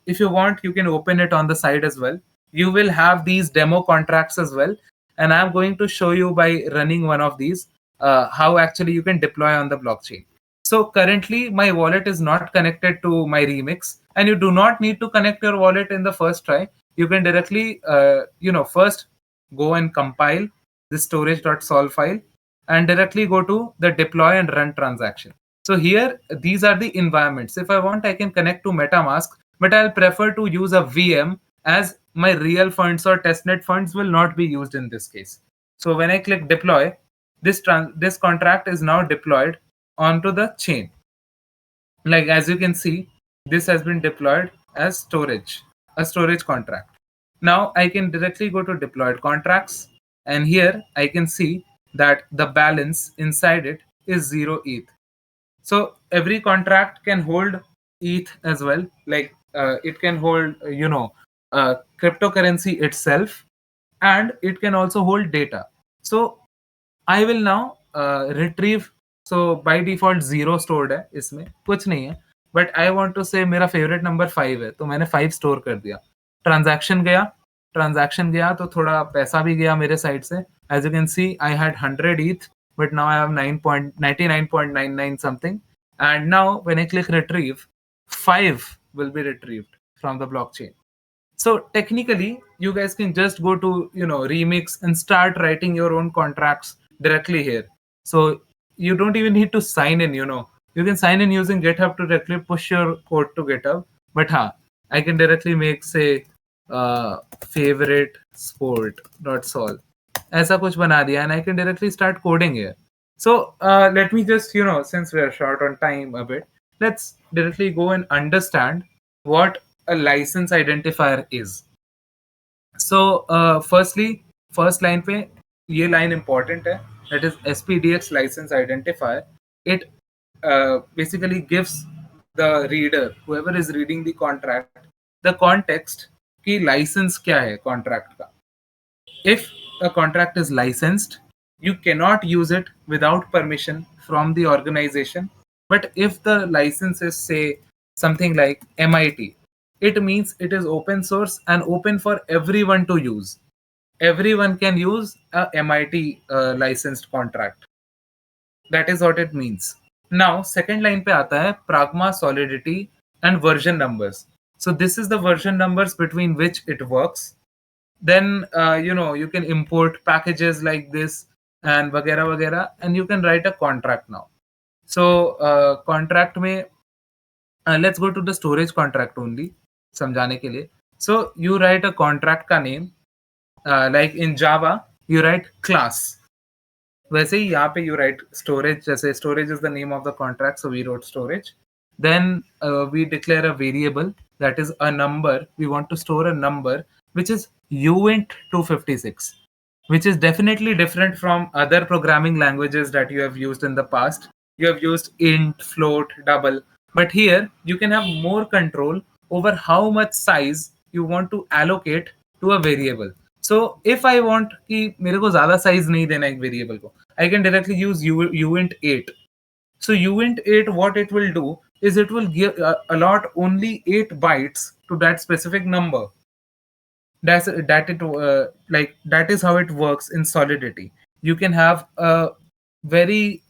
if you want, you can open it on the side as well. You will have these demo contracts as well, and I'm going to show you by running one of these how actually you can deploy on the blockchain. So currently my wallet is not connected to my Remix, and you do not need to connect your wallet in the first try. You can directly first go and compile the storage.sol file and directly go to the deploy and run transaction. So here, these are the environments. If I want, I can connect to MetaMask, but I'll prefer to use a VM, as my real funds or testnet funds will not be used in this case. So when I click deploy, this contract is now deployed onto the chain. Like as you can see, this has been deployed as storage, a storage contract. Now I can directly go to deployed contracts, and here I can see that the balance inside it is 0 ETH. So every contract can hold ETH as well. Like it can hold, cryptocurrency itself, and it can also hold data. So I will now retrieve. So by default 0 stored है, इसमें कुछ नहीं है. But I want to say मेरा favorite number 5 है, तो मैंने 5 store कर दिया. Transaction गया तो थोड़ा पैसा भी गया मेरे साइड से. As you can see, I had 100 ETH, but now I have 99.99 something. And now when I click retrieve, 5 will be retrieved from the blockchain. So technically you guys can just go to Remix and start writing your own contracts directly here. So you don't even need to sign in. You can sign in using GitHub to directly push your code to GitHub. But I can directly make, say, favorite sport.sol, ऐसा कुछ बना दिया, and I can directly start coding here. So let me just, since we are short on time a bit, let's directly go and understand what a license identifier is. So firstly, first line पे ये line important है, that is SPDX license identifier. It basically gives the reader, whoever is reading the contract, the context कि license क्या है contract का. If a contract is licensed, you cannot use it without permission from the organization. But if the license is, say, something like MIT, it means it is open source and open for everyone to use. Everyone can use a MIT licensed contract. That is what it means. Now, second line पे आता है pragma, solidity, and version numbers. So this is the version numbers between which it works. Then you can import packages like this and वगैरह वगैरह, and you can write a contract now. So contract में let's go to the storage contract only समझाने के लिए. So you write a contract का name, like in Java you write class. वैसे ही यहाँ पे you write storage, जैसे storage is the name of the contract, so we wrote storage. Then we declare a variable that is a number. We want to store a number which is uint 256, which is definitely different from other programming languages that you have used in the past. You have used int, float, double, but here you can have more control over how much size you want to allocate to a variable. So if I want कि मेरे को ज्यादा size नहीं देना एक variable को, I can directly use uint 8. So uint 8, what it will do is it will give allot only 8 bytes to that specific number. That is how it works in Solidity. You can have a very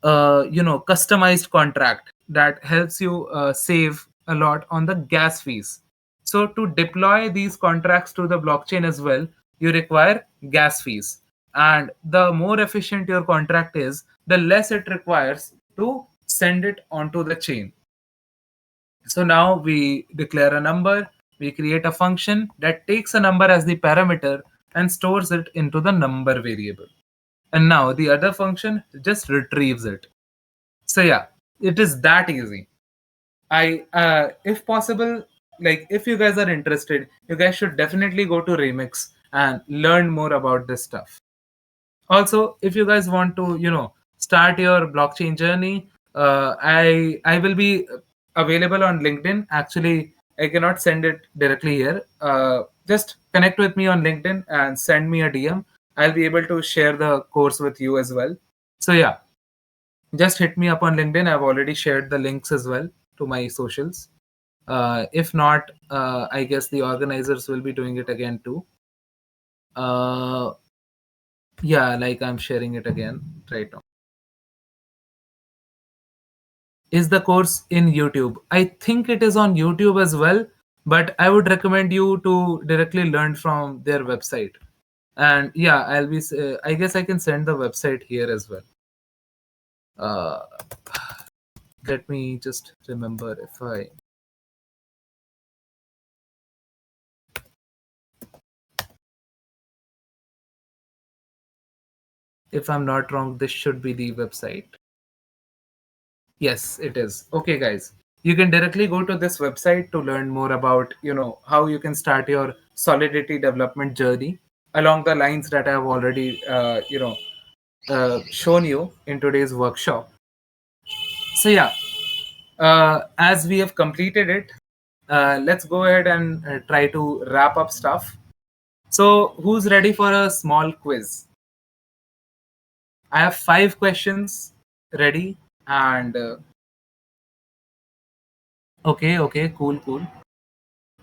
customized contract that helps you save a lot on the gas fees. So to deploy these contracts to the blockchain as well, you require gas fees, and the more efficient your contract is, the less it requires to send it onto the chain. So now we declare a number, we create a function that takes a number as the parameter and stores it into the number variable. And now the other function just retrieves it. So yeah, it is that easy. If possible, like if you guys are interested, you guys should definitely go to Remix and learn more about this stuff. Also, if you guys want to start your blockchain journey, I will be available on LinkedIn. Actually, I cannot send it directly here. Just connect with me on LinkedIn and send me a DM. I'll be able to share the course with you as well. So yeah, just hit me up on LinkedIn. I've already shared the links as well to my socials. If not, I guess the organizers will be doing it again too. uh, yeah, like I'm sharing it again right now. Is the course in YouTube? I think it is on YouTube as well, but I would recommend you to directly learn from their website. And yeah, I guess I can send the website here as well. uh, Let me just remember if I'm not wrong, this should be the website. Yes, it is. Okay, guys. You can directly go to this website to learn more about, how you can start your Solidity development journey along the lines that I have already, shown you in today's workshop. So yeah, as we have completed it, let's go ahead and try to wrap up stuff. So who's ready for a small quiz? I have 5 questions ready, and okay, cool.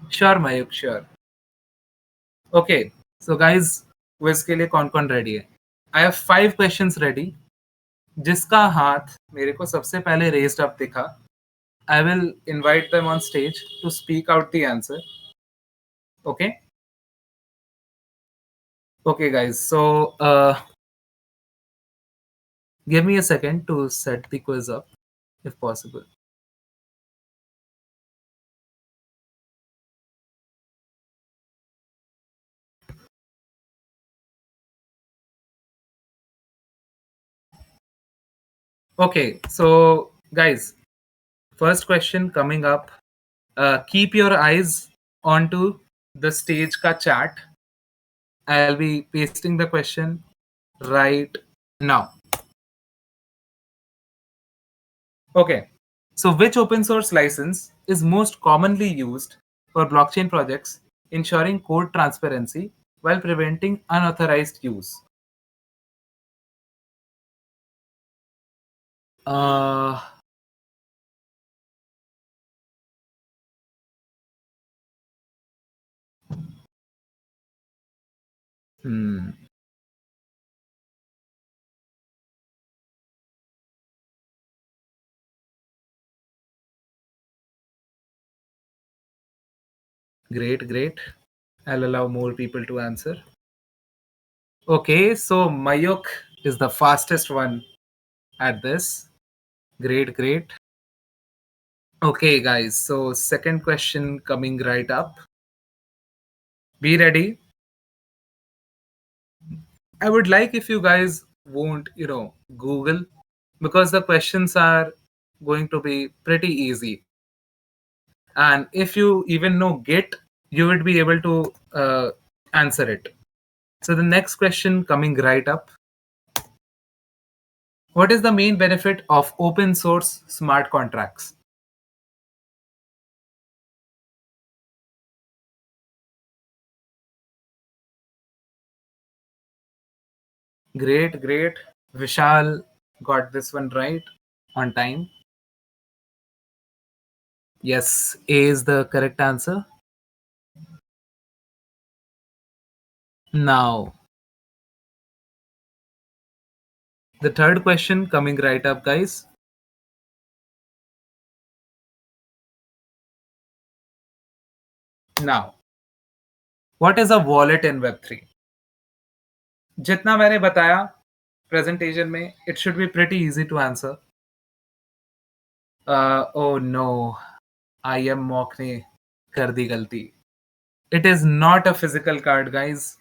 Sure, Mayuk, sure. Okay, so guys, quiz के लिए कौन कौन ready है? I have 5 questions ready. जिसका हाथ मेरे को सबसे पहले raised up दिखा, I will invite them on stage to speak out the answer. Okay? Okay, guys. So give me a second to set the quiz up, if possible. Okay, so guys, first question coming up. Keep your eyes onto the stage ka chat. I'll be pasting the question right now. Okay, so which open source license is most commonly used for blockchain projects, ensuring code transparency while preventing unauthorized use? Uh, hmm, great, great. I'll allow more people to answer. Okay, so Mayuk is the fastest one at this. Great, great. Okay, guys. So, second question coming right up. Be ready. I would like if you guys won't, Google, because the questions are going to be pretty easy. And if you even know Git, you would be able to answer it. So, the next question coming right up. What is the main benefit of open source smart contracts? Great, great. Vishal got this one right on time. Yes, A is the correct answer. Now, the third question coming right up, guys. Now, what is a wallet in Web3? जितना मैंने बताया presentation में, it should be pretty easy to answer. Oh no, I am mock ने कर दी गलती. It is not a physical card, guys.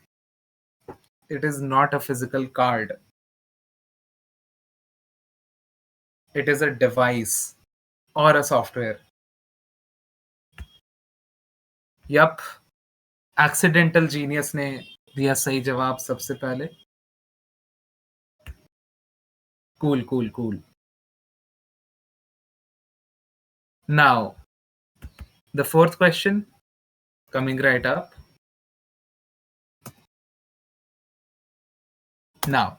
It is not a physical card. It is a device or a software. Yup, accidental genius ने दिया सही जवाब सबसे पहले. Cool, cool, cool. Now, the fourth question coming right up. Now,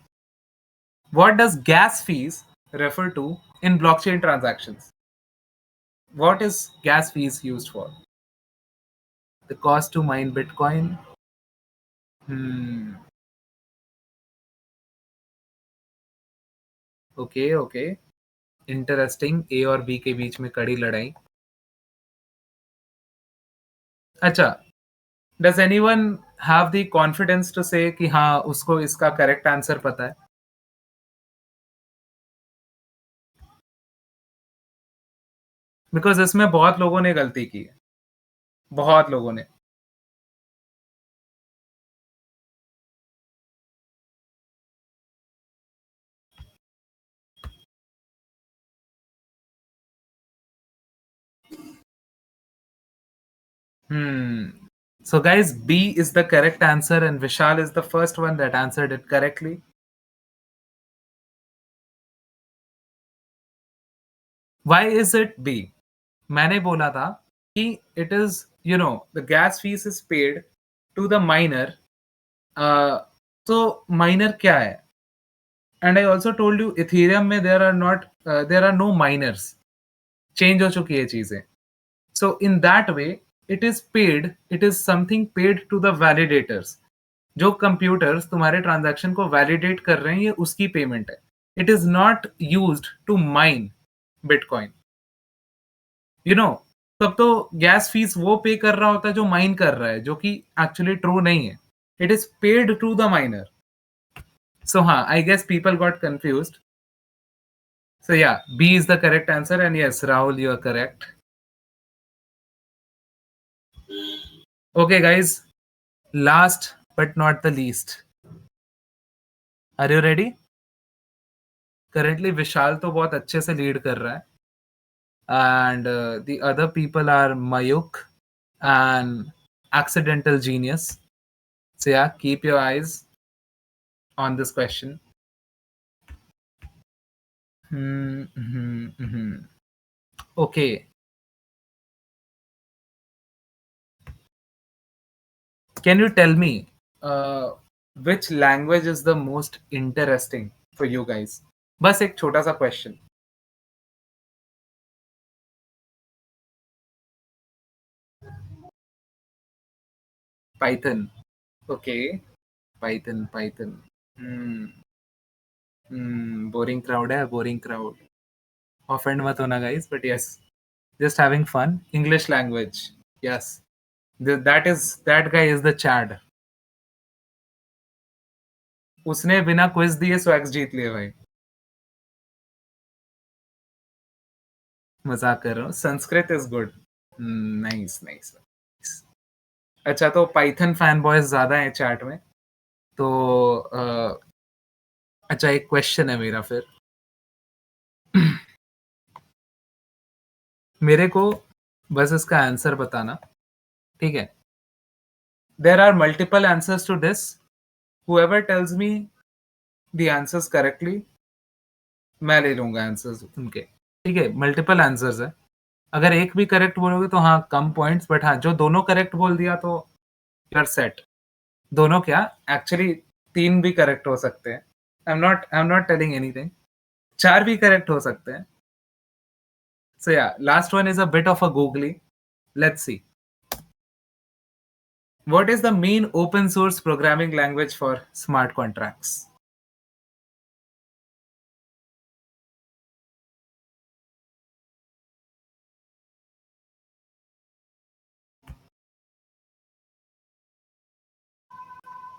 what does gas fees refer to in blockchain transactions? What is gas fees used for? The cost to mine Bitcoin? Hmm. Okay, okay. Interesting. A और B के बीच में कड़ी लड़ाई. अच्छा. Does anyone have the confidence to say कि हाँ उसको इसका correct answer पता है? Because इसमें बहुत लोगों ने गलती की है. बहुत लोगों ने. Hmm. So, guys, B is the correct answer, and Vishal is the first one that answered it correctly. Why is it B? मैंने बोला था कि it is, the gas fees is paid to the miner. So, miner क्या है? And I also told you, Ethereum में there are no miners. Change हो चुकी है चीजें. So, in that way, it is something paid to the validators. जो computers तुम्हारे transaction को वैलिडेट कर रहे हैं, ये उसकी पेमेंट है. It is not used to mine bitcoin. You know तब तो गैस फीस वो पे कर रहा होता है जो माइन कर रहा है, जो कि एक्चुअली ट्रू नहीं है. It is paid to the miner. So हाँ, I guess people got confused. So yeah, B is the correct answer, and yes Rahul, you are correct. Okay guys, last but not the least. Are you ready? Currently Vishal तो बहुत अच्छे से lead कर रहा है, and the other people are Mayuk and Accidental Genius. So yeah, keep your eyes on this question. Okay, can you tell me uh, which language is the most interesting for you guys? बस एक छोटा सा question. Python. Okay. Python. Hmm. Boring crowd है, boring crowd. Offend मत होना guys, but yes, just having fun. English language. Yes. That guy is the Chad. उसने बिना quiz दिए स्वैग्स जीत लिए भाई. मजाक कर रहा हूँ. Sanskrit is good. नाइस. अच्छा, तो पाइथन फैन बॉयज ज्यादा हैं चैट में. तो अच्छा, एक क्वेश्चन है मेरा फिर. मेरे को बस इसका आंसर बताना, ठीक है? There are multiple answers to this. whoever tells me the answers correctly, मैं ले लूंगा आंसर्स उनके. ठीक है, मल्टीपल आंसर्स है. अगर एक भी करेक्ट बोलोगे तो हाँ कम पॉइंट्स, बट हाँ जो दोनों करेक्ट बोल दिया तो यू आर सेट. दोनों क्या, एक्चुअली 3 भी करेक्ट हो सकते हैं. I am not telling anything. 4 भी करेक्ट हो सकते हैं. So yeah, last one is a bit of a googly. Let's see. What is the main open source programming language for smart contracts?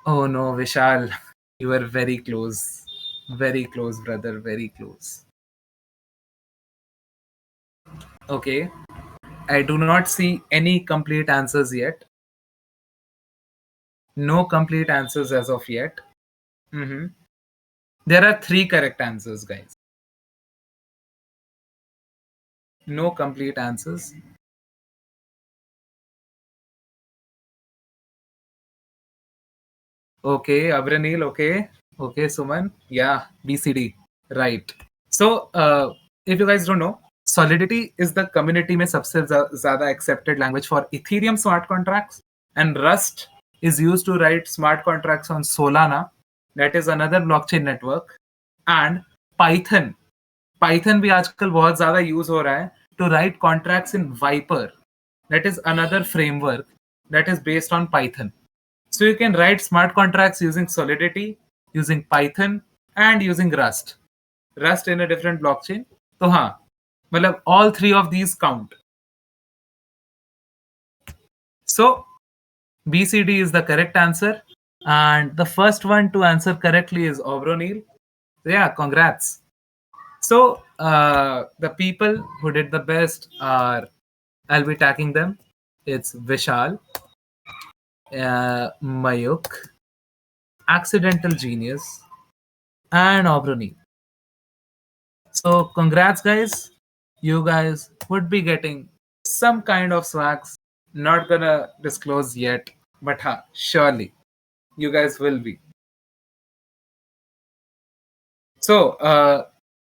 Oh no, Vishal, you were very close. Very close, brother, very close. Okay, I do not see any complete answers yet. No complete answers as of yet. Mhm. There are 3 correct answers, guys. No complete answers. Okay, Abranil, okay. Okay, Suman. Yeah, BCD. Right. So, if you guys don't know, Solidity is the community में सबसे ज़्यादा accepted language for Ethereum smart contracts, and Rust is used to write smart contracts on Solana, that is another blockchain network, and Python. Python भी आजकल बहुत ज़्यादा use हो रहा है to write contracts in Viper, that is another framework that is based on Python. So you can write smart contracts using Solidity, using Python, and using Rust. Rust in a different blockchain. So हाँ, मतलब all 3 of these count. So BCD is the correct answer, and the first one to answer correctly is Obronil. So yeah, congrats. So the people who did the best are, I'll be tagging them. It's Vishal, Mayuk, Accidental Genius, and Obroni. So congrats, guys. You guys would be getting some kind of swags. Not gonna disclose yet, but surely you guys will be. So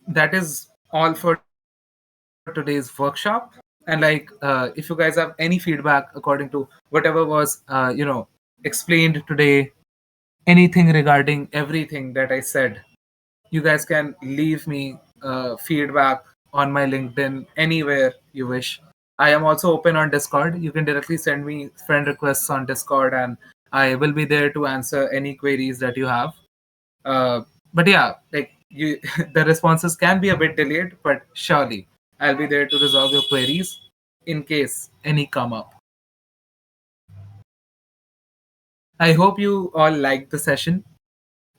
that is all for today's workshop. And like, if you guys have any feedback according to whatever was explained today, anything regarding everything that I said, you guys can leave me feedback on my LinkedIn, anywhere you wish. I am also open on Discord. You can directly send me friend requests on Discord, and I will be there to answer any queries that you have. But yeah, like you, the responses can be a bit delayed, but surely I'll be there to resolve your queries in case any come up. I hope you all liked the session.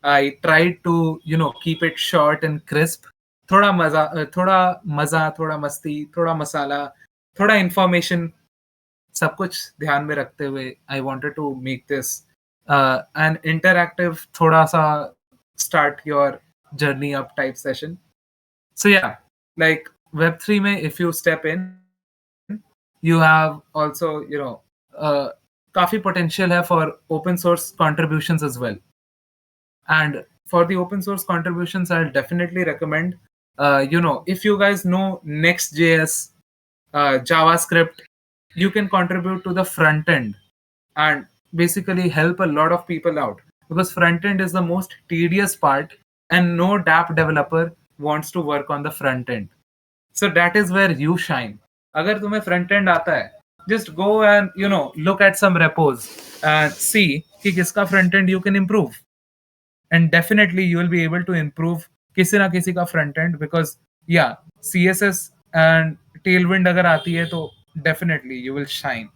I tried to, keep it short and crisp. थोड़ा मस्ती, थोड़ा मसाला, थोड़ा information, सब कुछ ध्यान में रखते हुए I wanted to make this an interactive, थोड़ा सा start your journey up type session. So yeah, like Web3 में if you step in, you have also, काफी potential है for open source contributions as well. And for the open source contributions, I'll definitely recommend, if you guys know Next.js, JavaScript, you can contribute to the front end. And basically help a lot of people out, because front end is the most tedious part, and no DApp developer wants to work on the front end. So that is where you shine. अगर तुम्हें front end आता है, just go and look at some repos and see कि किसका front end you can improve, and definitely you will be able to improve किसी ना किसी का front end, because yeah, CSS and tailwind अगर आती है तो definitely you will shine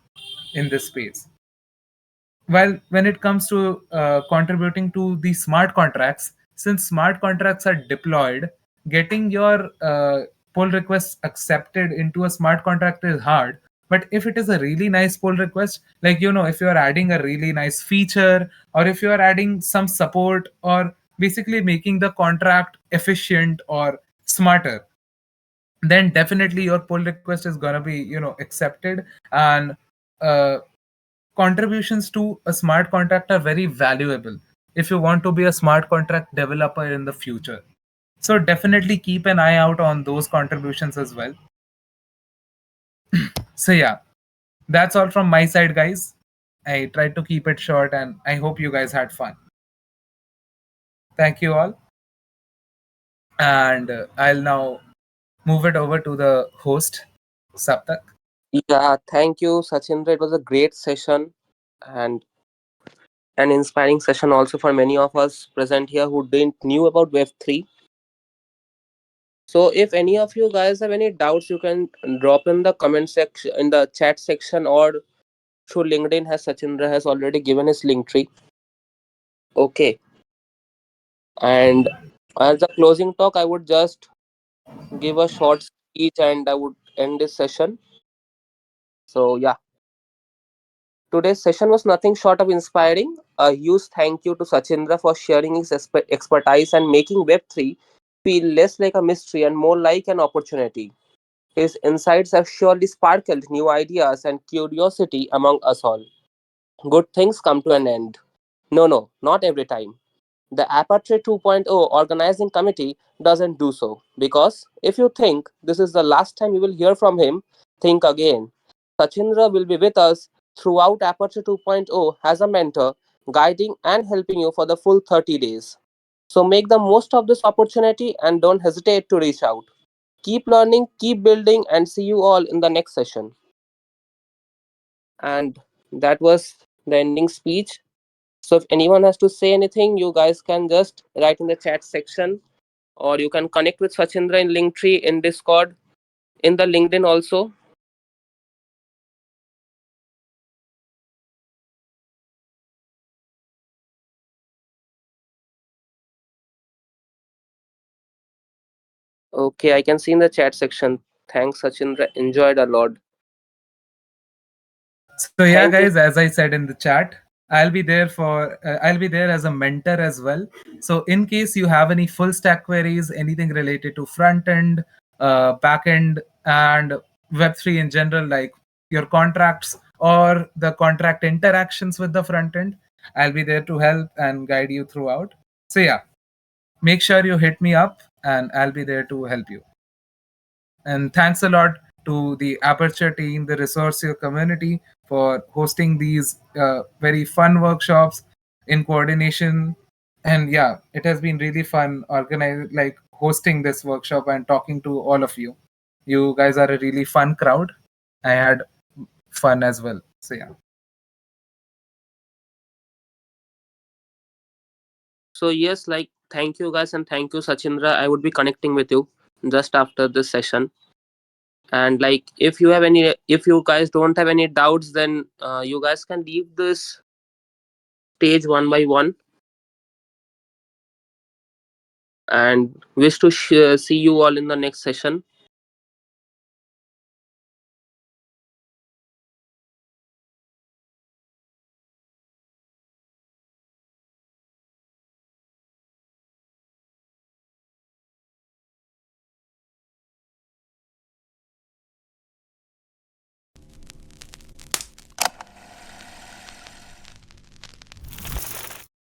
in this space. Well, when it comes to contributing to the smart contracts, since smart contracts are deployed, getting your pull requests accepted into a smart contract is hard. But if it is a really nice pull request, like if you are adding a really nice feature, or if you are adding some support, or basically making the contract efficient or smarter, then definitely your pull request is gonna be accepted. And uh, contributions to a smart contract are very valuable if you want to be a smart contract developer in the future. So definitely keep an eye out on those contributions as well. So yeah, that's all from my side, guys. I tried to keep it short, and I hope you guys had fun. Thank you all. And I'll now move it over to the host, Saptak. Yeah, thank you, Sachindra. It was a great session and an inspiring session also for many of us present here who didn't knew about Web3. So if any of you guys have any doubts, you can drop in the comment section, in the chat section, or through LinkedIn, as Sachindra has already given his link tree. Okay. And as a closing talk, I would just give a short speech and I would end this session. So yeah, today's session was nothing short of inspiring. A huge thank you to Sachindra for sharing his expertise and making Web3 feel less like a mystery and more like an opportunity. His insights have surely sparked new ideas and curiosity among us all. Good things come to an end. No, no, not every time. The Aperture 2.0 organizing committee doesn't do so, because if you think this is the last time you will hear from him, think again. Sachindra will be with us throughout Aperture 2.0 as a mentor, guiding and helping you for the full 30 days. So make the most of this opportunity and don't hesitate to reach out. Keep learning, keep building, and see you all in the next session. And that was the ending speech. So if anyone has to say anything, you guys can just write in the chat section, or you can connect with Sachindra in Linktree, in Discord, in the LinkedIn also. Okay, I can see in the chat section. Thanks, Sachindra. Enjoyed a lot. So yeah, Thank you. guys, as I said in the chat, I'll be there as a mentor as well. So in case you have any full stack queries, anything related to front end, back end, and Web3 in general, like your contracts or the contract interactions with the front end, I'll be there to help and guide you throughout. So yeah, make sure you hit me up, and I'll be there to help you. And thanks a lot to the Aperture team, the Resourcio community, for hosting these very fun workshops in coordination. And yeah, it has been really fun like hosting this workshop and talking to all of you. You guys are a really fun crowd. I had fun as well. So yeah. So yes, like thank you guys, and thank you, Sachindra. I would be connecting with you just after this session. And like if you guys don't have any doubts, then you guys can leave this stage one by one, and wish to see you all in the next session.